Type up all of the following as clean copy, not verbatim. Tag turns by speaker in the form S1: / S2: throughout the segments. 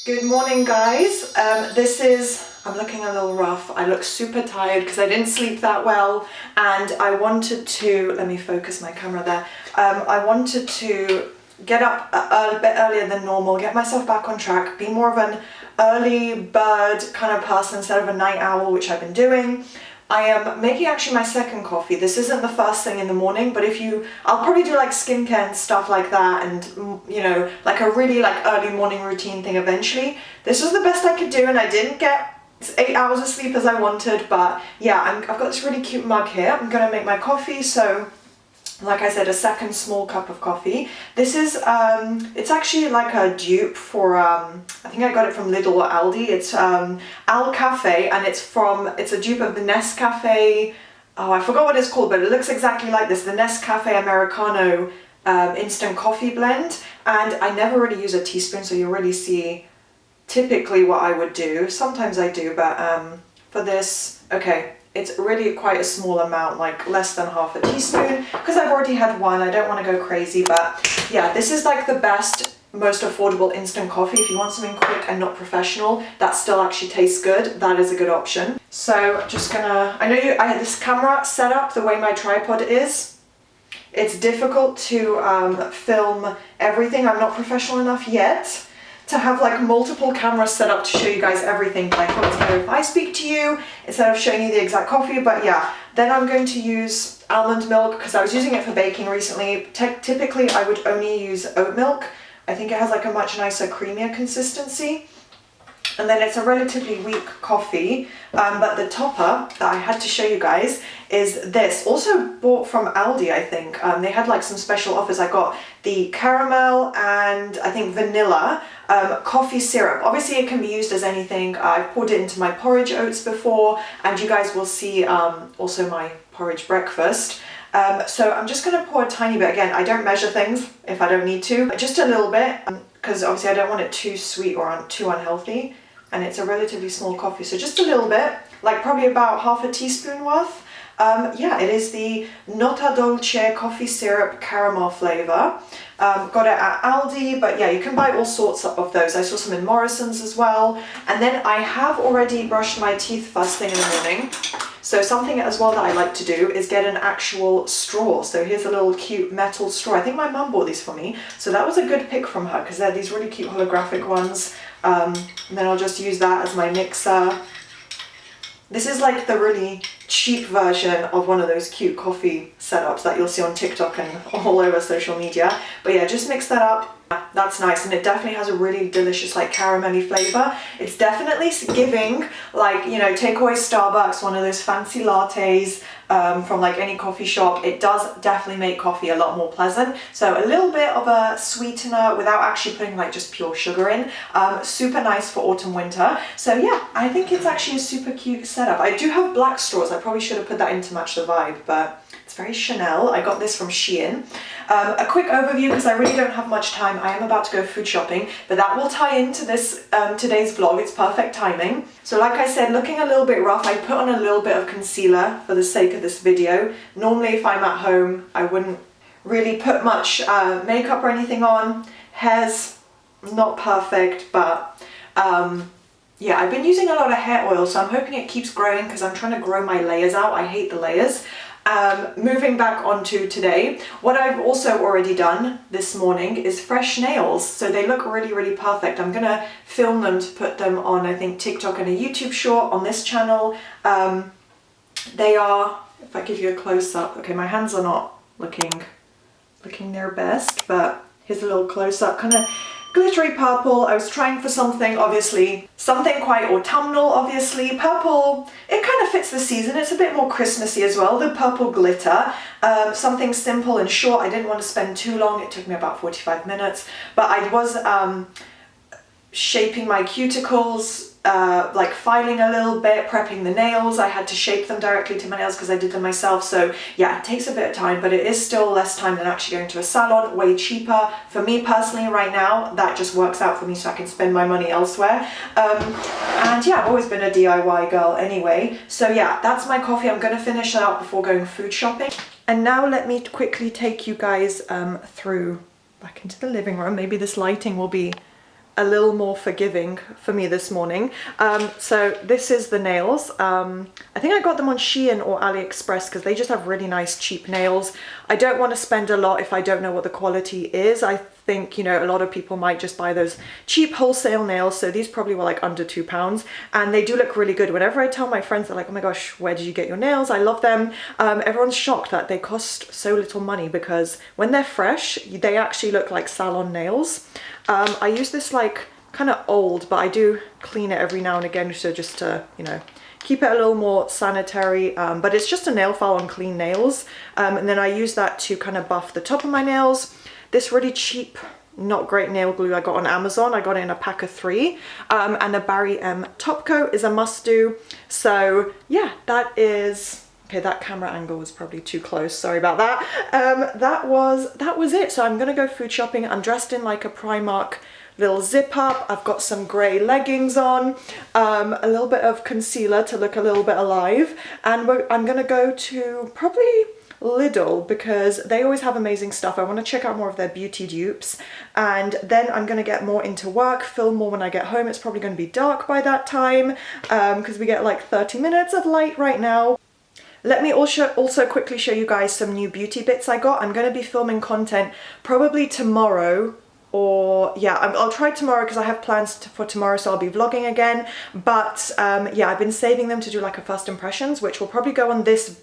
S1: Good morning, guys. I'm looking a little rough. I look super tired because I didn't sleep that well, and I wanted to, let me focus my camera there. I wanted to get up a bit earlier than normal, get myself back on track, be more of an early bird kind of person instead of a night owl, which I've been doing. I am making actually my second coffee. This isn't the first thing in the morning, but I'll probably do like skincare and stuff like that, and like a really like early morning routine thing eventually. This was the best I could do, and I didn't get 8 hours of sleep as I wanted, but yeah, I've got this really cute mug here. I'm gonna make my coffee, so like I said, a second small cup of coffee. This is, it's actually like a dupe for, I think I got it from Lidl or Aldi. It's Al Cafe, and it's a dupe of the Nescafe, oh, I forgot what it's called, but it looks exactly like this, the Nescafe Americano instant coffee blend. And I never really use a teaspoon, so you'll really see typically what I would do. Sometimes I do, but for this, okay. It's really quite a small amount, like less than half a teaspoon, because I've already had one. I don't want to go crazy, but yeah, this is like the best, most affordable instant coffee. If you want something quick and not professional, that still actually tastes good, that is a good option. So just gonna, I had this camera set up the way my tripod is. It's difficult to film everything. I'm not professional enough yet to have like multiple cameras set up to show you guys everything, but I thought it's better if I speak to you instead of showing you the exact coffee. But yeah, then I'm going to use almond milk because I was using it for baking recently. Typically I would only use oat milk. I think it has like a much nicer, creamier consistency. And then it's a relatively weak coffee, but the topper that I had to show you guys is this. Also bought from Aldi, I think. They had like some special offers. I got the caramel and I think vanilla coffee syrup. Obviously it can be used as anything. I've poured it into my porridge oats before, and you guys will see also my porridge breakfast. So I'm just going to pour a tiny bit. Again, I don't measure things if I don't need to, just a little bit, because obviously I don't want it too sweet or too unhealthy, and it's a relatively small coffee, so just a little bit, like probably about half a teaspoon worth. Yeah, it is the Nota Dolce coffee syrup caramel flavor. Got it at Aldi, but yeah, you can buy all sorts of those. I saw some in Morrison's as well. And then I have already brushed my teeth first thing in the morning. So something as well that I like to do is get an actual straw. So here's a little cute metal straw. I think my mum bought these for me. So that was a good pick from her because they're these really cute holographic ones. And then I'll just use that as my mixer. This is like the really cheap version of one of those cute coffee setups that you'll see on TikTok and all over social media. But yeah, just mix that up. That's nice, and it definitely has a really delicious like caramelly flavor. It's definitely giving like, you know, take away Starbucks, one of those fancy lattes from like any coffee shop. It does definitely make coffee a lot more pleasant. So a little bit of a sweetener without actually putting like just pure sugar in. Super nice for autumn winter. So yeah, I think it's actually a super cute setup. I do have black straws. I probably should have put that in to match the vibe, but it's very Chanel. I got this from Shein. A quick overview, because I really don't have much time. I am about to go food shopping, but that will tie into this today's vlog. It's perfect timing. So like I said, looking a little bit rough. I put on a little bit of concealer for the sake of this video. Normally if I'm at home, I wouldn't really put much makeup or anything on. Hair's not perfect, but yeah, I've been using a lot of hair oil, so I'm hoping it keeps growing because I'm trying to grow my layers out. I hate the layers. Moving back onto today, what I've also already done this morning is fresh nails. So they look really, really perfect. I'm gonna film them to put them on, I think, TikTok and a YouTube short on this channel. They are, if I give you a close-up, okay, my hands are not looking their best, but here's a little close-up, kind of glittery purple. I was trying for something, obviously, something quite autumnal, obviously. Purple, it kind of fits the season. It's a bit more Christmassy as well, the purple glitter. Something simple and short. I didn't want to spend too long. It took me about 45 minutes, but I was shaping my cuticles, like filing a little bit, prepping the nails. I had to shape them directly to my nails because I did them myself. So yeah, it takes a bit of time, but it is still less time than actually going to a salon, way cheaper. For me personally right now, that just works out for me so I can spend my money elsewhere. And yeah, I've always been a DIY girl anyway. So yeah, that's my coffee. I'm going to finish that up before going food shopping. And now let me quickly take you guys through back into the living room. Maybe this lighting will be a little more forgiving for me this morning. So this is the nails. I think I got them on Shein or AliExpress because they just have really nice cheap nails. I don't want to spend a lot if I don't know what the quality is. I think, you know, a lot of people might just buy those cheap wholesale nails, so these probably were like under £2, and they do look really good. Whenever I tell my friends, they're like, oh my gosh, where did you get your nails? I love them. Everyone's shocked that they cost so little money because when they're fresh, they actually look like salon nails. I use this like kind of old, but I do clean it every now and again, so just to, you know, keep it a little more sanitary, but it's just a nail file on clean nails, and then I use that to kind of buff the top of my nails. This really cheap, not great nail glue I got on Amazon. I got it in a pack of 3, and a Barry M top coat is a must do. So yeah, that is, okay, that camera angle was probably too close, sorry about that. That was it. So I'm gonna go food shopping. I'm dressed in like a Primark little zip up. I've got some grey leggings on, a little bit of concealer to look a little bit alive, and I'm gonna go to probably Lidl because they always have amazing stuff. I want to check out more of their beauty dupes, and then I'm going to get more into work, film more when I get home. It's probably going to be dark by that time because we get like 30 minutes of light right now. Let me also quickly show you guys some new beauty bits I got. I'm going to be filming content probably tomorrow, or yeah, I'll try tomorrow because I have plans for tomorrow, so I'll be vlogging again. But yeah, I've been saving them to do like a first impressions, which will probably go on this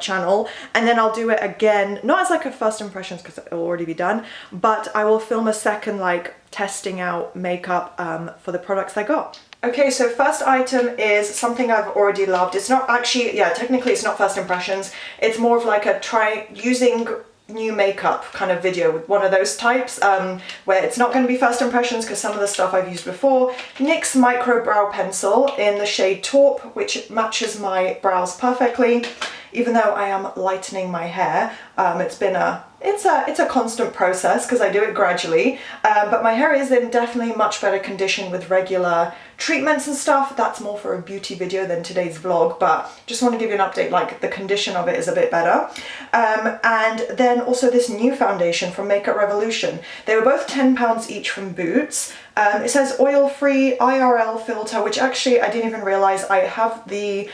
S1: channel, and then I'll do it again, not as like a first impressions because it will already be done, but I will film a second like testing out makeup for the products I got. Okay, so first item is something I've already loved. It's not actually, yeah, technically it's not first impressions. It's more of like a try using new makeup kind of video, with one of those types where it's not going to be first impressions because some of the stuff I've used before. NYX Micro Brow Pencil in the shade Taupe, which matches my brows perfectly. Even though I am lightening my hair, it's a constant process because I do it gradually, but my hair is in definitely much better condition with regular treatments and stuff. That's more for a beauty video than today's vlog, but just want to give you an update, like the condition of it is a bit better. And then also this new foundation from Makeup Revolution. They were both £10 each from Boots. It says oil-free IRL filter, which actually I didn't even realize I have the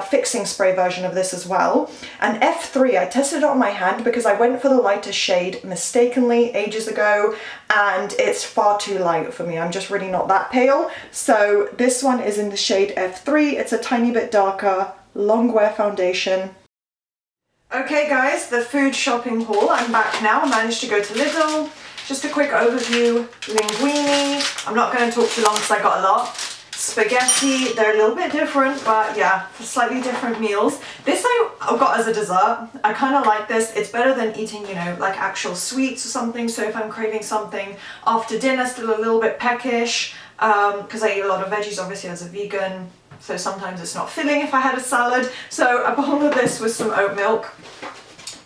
S1: fixing spray version of this as well. And F3, I tested it on my hand because I went for the lighter shade mistakenly ages ago, and it's far too light for me. I'm just really not that pale. So this one is in the shade F3. It's a tiny bit darker, long wear foundation. Okay guys, the food shopping haul. I'm back now. I managed to go to Lidl. Just a quick overview. Linguine. I'm not going to talk too long because I got a lot. Spaghetti. They're a little bit different, but yeah, for slightly different meals. This I got as a dessert. I kind of like this. It's better than eating, you know, like actual sweets or something. So if I'm craving something after dinner, still a little bit peckish, because I eat a lot of veggies obviously as a vegan. So sometimes it's not filling if I had a salad. So a bowl of this with some oat milk,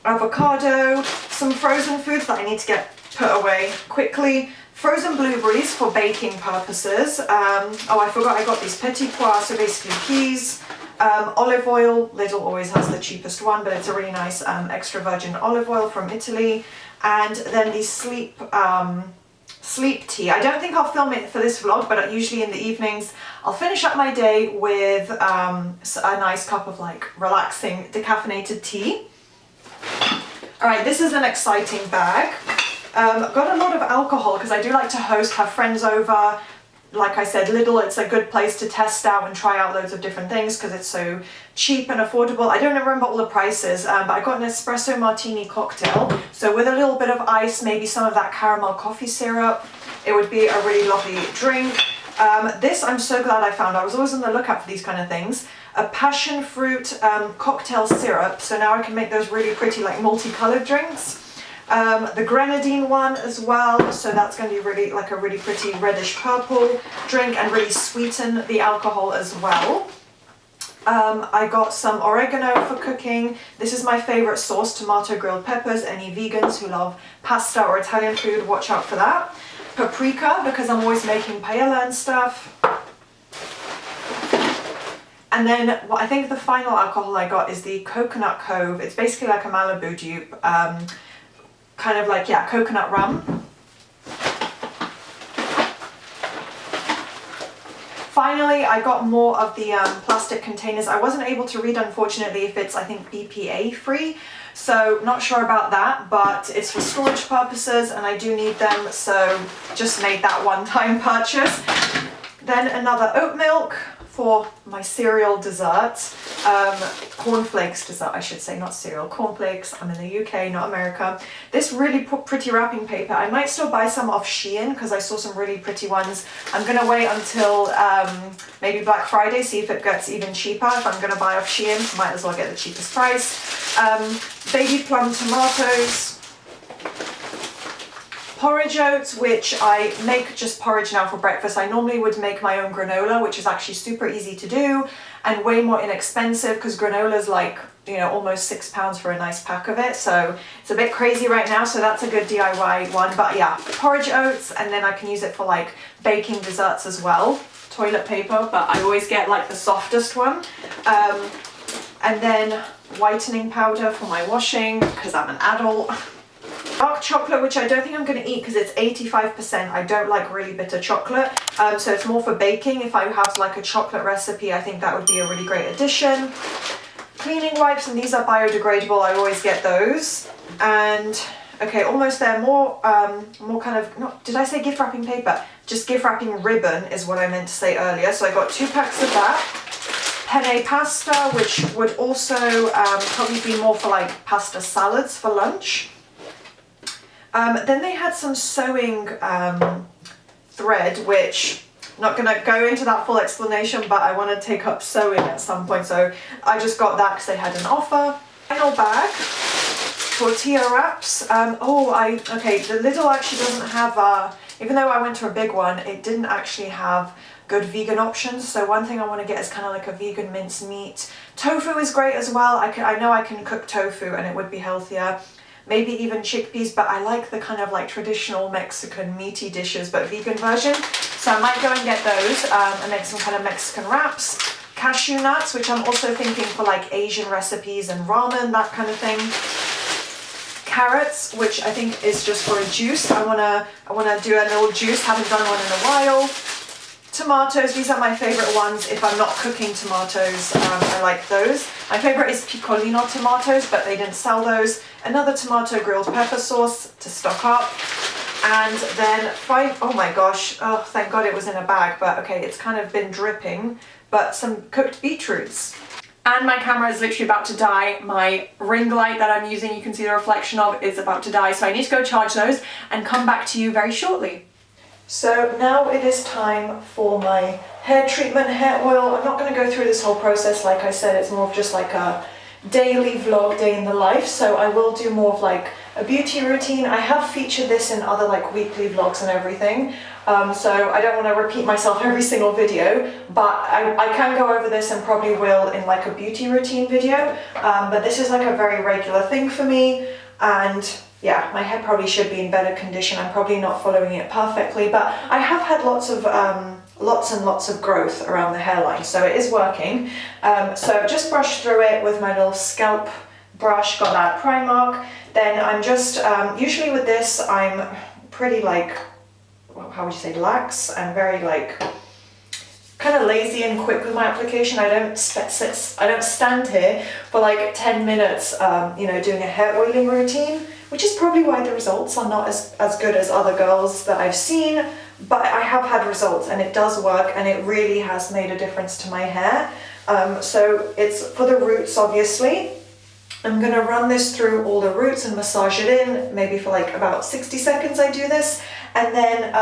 S1: avocado, some frozen foods that I need to get put away quickly. Frozen blueberries for baking purposes. Oh, I forgot I got these petit pois, so basically peas. Olive oil. Lidl always has the cheapest one, but it's a really nice extra virgin olive oil from Italy. And then the sleep tea. I don't think I'll film it for this vlog, but usually in the evenings I'll finish up my day with a nice cup of like relaxing decaffeinated tea. Alright, this is an exciting bag. Got a lot of alcohol because I do like to host, have friends over. Like I said, Lidl, it's a good place to test out and try out loads of different things because it's so cheap and affordable. I don't remember all the prices, but I got an espresso martini cocktail. So with a little bit of ice, maybe some of that caramel coffee syrup, it would be a really lovely drink. This I'm so glad I found. I was always on the lookout for these kind of things. A passion fruit cocktail syrup. So now I can make those really pretty like multicolored drinks. The grenadine one as well, so that's going to be really like a really pretty reddish purple drink and really sweeten the alcohol as well. I got some oregano for cooking. This is my favorite sauce, tomato grilled peppers. Any vegans who love pasta or Italian food, watch out for that. Paprika, because I'm always making paella and stuff. And then what I think the final alcohol I got is the Coconut Cove. It's basically like a Malibu dupe. Kind of like, yeah, coconut rum. finally, I got more of the plastic containers. I wasn't able to read, unfortunately, if it's, I think, BPA free. So not sure about that, but it's for storage purposes and I do need them. So just made that one-time purchase. Then another oat milk for my cereal dessert, cornflakes dessert, I should say, not cereal, cornflakes. I'm in the UK, not America. This really pretty wrapping paper. I might still buy some off Shein because I saw some really pretty ones. I'm gonna wait until maybe Black Friday, see if it gets even cheaper. If I'm gonna buy off Shein, might as well get the cheapest price. Baby plum tomatoes. Porridge oats, which I make just porridge now for breakfast. I normally would make my own granola, which is actually super easy to do and way more inexpensive because granola is like, you know, almost £6 for a nice pack of it. So it's a bit crazy right now. So that's a good DIY one. But yeah, porridge oats, and then I can use it for like baking desserts as well. Toilet paper, but I always get like the softest one. And then whitening powder for my washing because I'm an adult. Dark chocolate, which I don't think I'm going to eat because it's 85%. I don't like really bitter chocolate, so it's more for baking. If I have like a chocolate recipe, I think that would be a really great addition. Cleaning wipes, and these are biodegradable. I always get those. And okay, almost there. More kind of, not, did I say gift wrapping paper? Just gift wrapping ribbon is what I meant to say earlier. So I got 2 packs of that. Penne pasta, which would also probably be more for like pasta salads for lunch. Then they had some sewing thread, which I'm not going to go into that full explanation, but I want to take up sewing at some point. So I just got that because they had an offer. Final bag, tortilla wraps. Okay, the Lidl actually doesn't have, even though I went to a big one, it didn't actually have good vegan options. So one thing I want to get is kind of like a vegan minced meat. Tofu is great as well. I know I can cook tofu and it would be healthier. Maybe even chickpeas, but I like the kind of like traditional Mexican meaty dishes, but vegan version. So I might go and get those and make some kind of Mexican wraps. Cashew nuts, which I'm also thinking for like Asian recipes and ramen, that kind of thing. Carrots, which I think is just for a juice. I wanna do a little juice, haven't done one in a while. Tomatoes, these are my favorite ones if I'm not cooking tomatoes. I like those. My favorite is piccolino tomatoes, but they didn't sell those. Another tomato grilled pepper sauce to stock up. And then oh my gosh, oh thank God it was in a bag, but okay, it's kind of been dripping, but some cooked beetroots. And my camera is literally about to die. My ring light that I'm using, you can see the reflection of, is about to die. So I need to go charge those and come back to you very shortly. So now it is time for my hair treatment, hair oil. I'm not going to go through this whole process. Like I said, it's more of just like a daily vlog, day in the life. So I will do more of like a beauty routine. I have featured this in other like weekly vlogs and everything. So I don't want to repeat myself every single video, but I can go over this and probably will in like a beauty routine video. But this is like a very regular thing for me. And yeah, my hair probably should be in better condition. I'm probably not following it perfectly, but I have had lots and lots of growth around the hairline, so it is working. So just brush through it with my little scalp brush, got that Primark. Then I'm just, usually with this, I'm pretty like, how would you say, lax and very like, kind of lazy and quick with my application. I don't stand here for like 10 minutes, doing a hair oiling routine, which is probably why the results are not as good as other girls that I've seen, but I have had results and it does work and it really has made a difference to my hair. So it's for the roots, obviously. I'm gonna run this through all the roots and massage it in, maybe for like about 60 seconds I do this. And then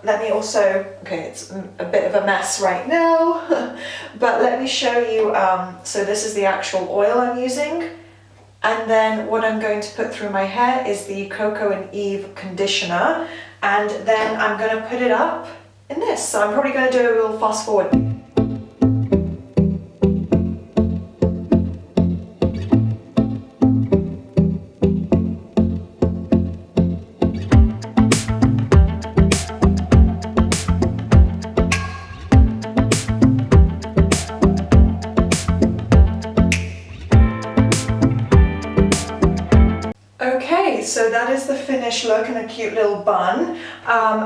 S1: let me also, okay, it's a bit of a mess right now, but let me show you, so this is the actual oil I'm using. And then what I'm going to put through my hair is the Coco and Eve conditioner. And then I'm going to put it up in this. So I'm probably going to do a little fast forward. So that is the finished finished look and a cute little bun.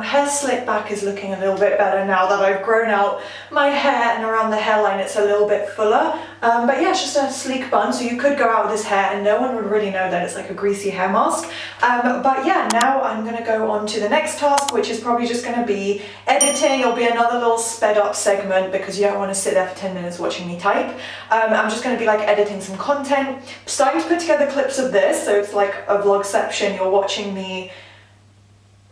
S1: Hair slick back is looking a little bit better now that I've grown out my hair, and around the hairline it's a little bit fuller. But yeah, it's just a sleek bun, so you could go out with this hair and no one would really know that it's like a greasy hair mask. But yeah, now I'm gonna go on to the next task, which is probably just gonna be editing. It'll be another little sped up segment because you don't want to sit there for 10 minutes watching me type. I'm just going to be like editing some content, starting to put together clips of this, so it's like a vlogception. You're watching me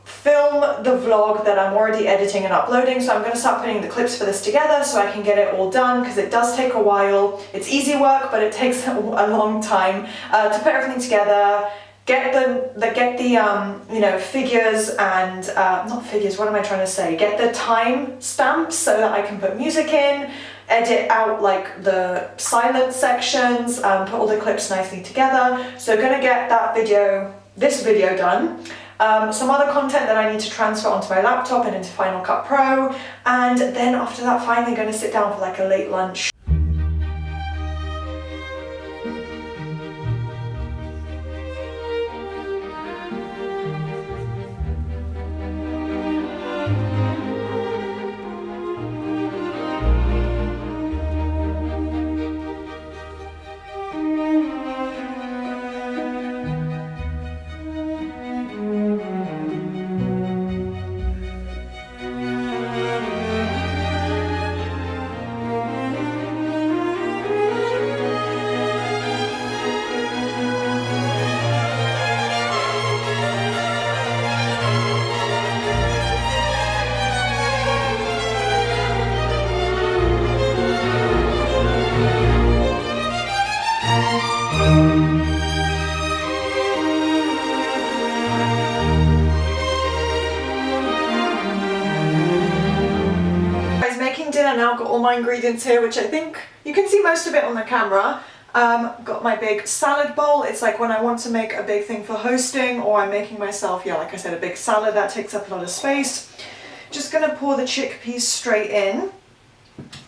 S1: film the vlog that I'm already editing and uploading, so I'm going to start putting the clips for this together so I can get it all done, because it does take a while. It's easy work, but it takes a long time to put everything together. Get the you know, figures and not figures, what am I trying to say? Get the time stamps so that I can put music in, edit out like the silent sections, put all the clips nicely together. So gonna get this video done. Some other content that I need to transfer onto my laptop and into Final Cut Pro, and then after that finally gonna sit down for like a late lunch. Dinner now, got all my ingredients here, which I think you can see most of it on the camera. Got my big salad bowl. It's like when I want to make a big thing for hosting, or I'm making myself, yeah, like I said, a big salad that takes up a lot of space. Just gonna pour the chickpeas straight in.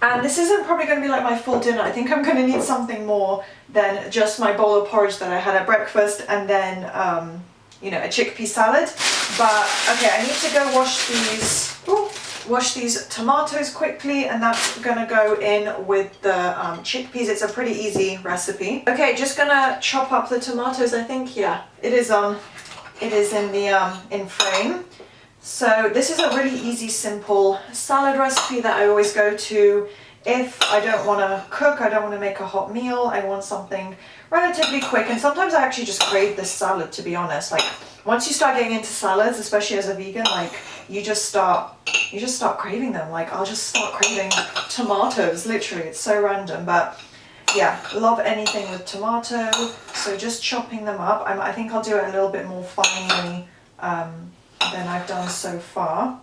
S1: And this isn't probably going to be like my full dinner. I think I'm going to need something more than just my bowl of porridge that I had at breakfast and then, you know, a chickpea salad. But okay, I need to go wash these tomatoes quickly, and that's gonna go in with the chickpeas. It's a pretty easy recipe. Okay, just gonna chop up the tomatoes. I think, yeah, it is in the in frame. So this is a really easy, simple salad recipe that I always go to if I don't want to cook, I don't want to make a hot meal, I want something relatively quick. And sometimes I actually just crave this salad, to be honest. Like, once you start getting into salads, especially as a vegan, like you just start craving them. Like, I'll just start craving tomatoes, literally. It's so random, but yeah, love anything with tomato. So just chopping them up. I think I'll do it a little bit more finely than I've done so far.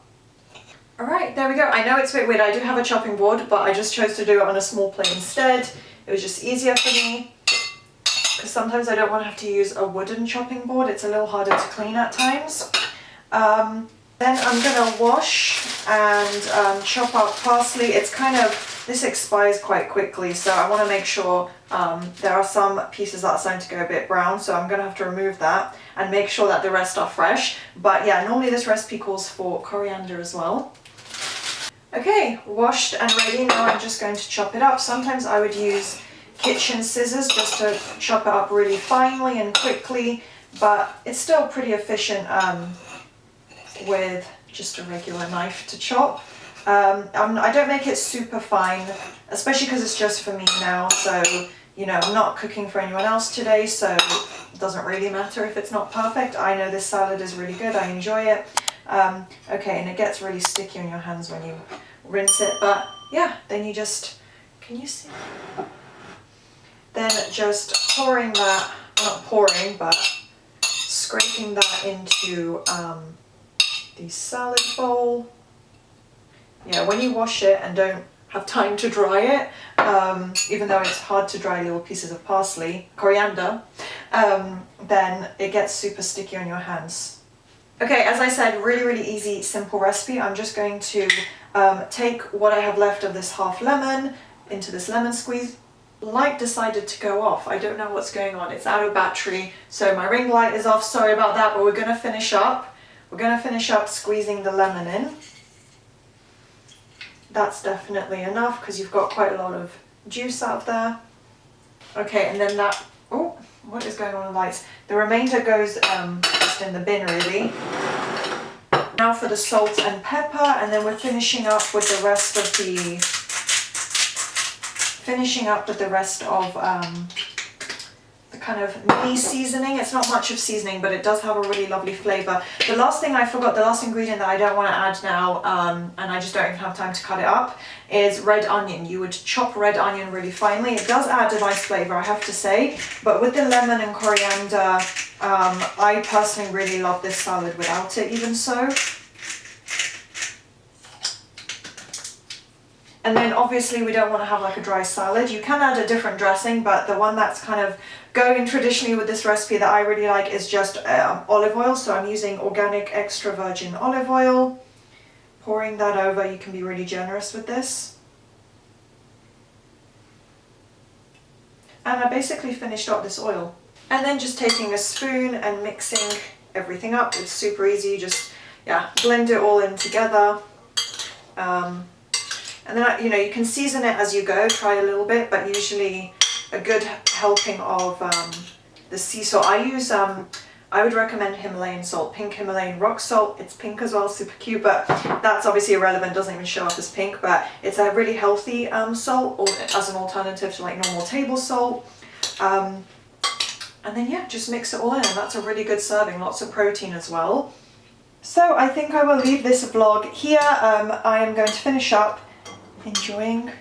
S1: Alright, there we go. I know it's a bit weird. I do have a chopping board, but I just chose to do it on a small plate instead. It was just easier for me, because sometimes I don't want to have to use a wooden chopping board. It's a little harder to clean at times. Then I'm going to wash and chop up parsley. It's kind of, this expires quite quickly, so I want to make sure there are some pieces that are starting to go a bit brown, so I'm going to have to remove that and make sure that the rest are fresh. But yeah, normally this recipe calls for coriander as well. Okay, washed and ready. Now I'm just going to chop it up. Sometimes I would use kitchen scissors just to chop it up really finely and quickly, but it's still pretty efficient with just a regular knife to chop. I don't make it super fine, especially because it's just for me now, so you know, I'm not cooking for anyone else today, so it doesn't really matter if it's not perfect. I know this salad is really good, I enjoy it. Okay, and it gets really sticky on your hands when you rinse it, but yeah, then you just, can you see? Then just pouring that, not pouring, but scraping that into the salad bowl. Yeah, when you wash it and don't have time to dry it, even though it's hard to dry little pieces of coriander, then it gets super sticky on your hands. Okay, as I said, really, really easy, simple recipe. I'm just going to take what I have left of this half lemon into this lemon squeeze. light decided to go off. I don't know what's going on. It's out of battery, so my ring light is off. Sorry about that, but we're going to finish up. We're going to finish up squeezing the lemon in. That's definitely enough because you've got quite a lot of juice out there. Okay, and then that, oh, what is going on with lights? The remainder goes just in the bin really. Now for the salt and pepper, and then we're finishing up with the rest of the kind of mini seasoning. It's not much of seasoning, but it does have a really lovely flavour. The last thing I forgot, the last ingredient that I don't want to add now, and I just don't even have time to cut it up, is red onion. You would chop red onion really finely. It does add a nice flavour, I have to say, but with the lemon and coriander, I personally really love this salad without it even so. And then obviously we don't want to have like a dry salad. You can add a different dressing, but the one that's kind of going traditionally with this recipe that I really like is just olive oil. So I'm using organic extra virgin olive oil. Pouring that over, you can be really generous with this. And I basically finished up this oil. And then just taking a spoon and mixing everything up. It's super easy, just blend it all in together. And then, you can season it as you go, try a little bit, but usually a good helping of the sea salt. I would recommend Himalayan salt, pink Himalayan rock salt. It's pink as well, super cute, but that's obviously irrelevant, doesn't even show up as pink, but it's a really healthy salt, or as an alternative to like normal table salt. And then just mix it all in, and that's a really good serving, lots of protein as well. So I think I will leave this vlog here. I am going to finish up enjoying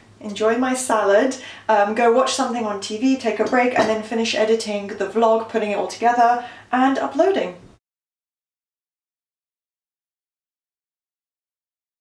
S1: my salad, go watch something on TV, take a break, and then finish editing the vlog, putting it all together and uploading.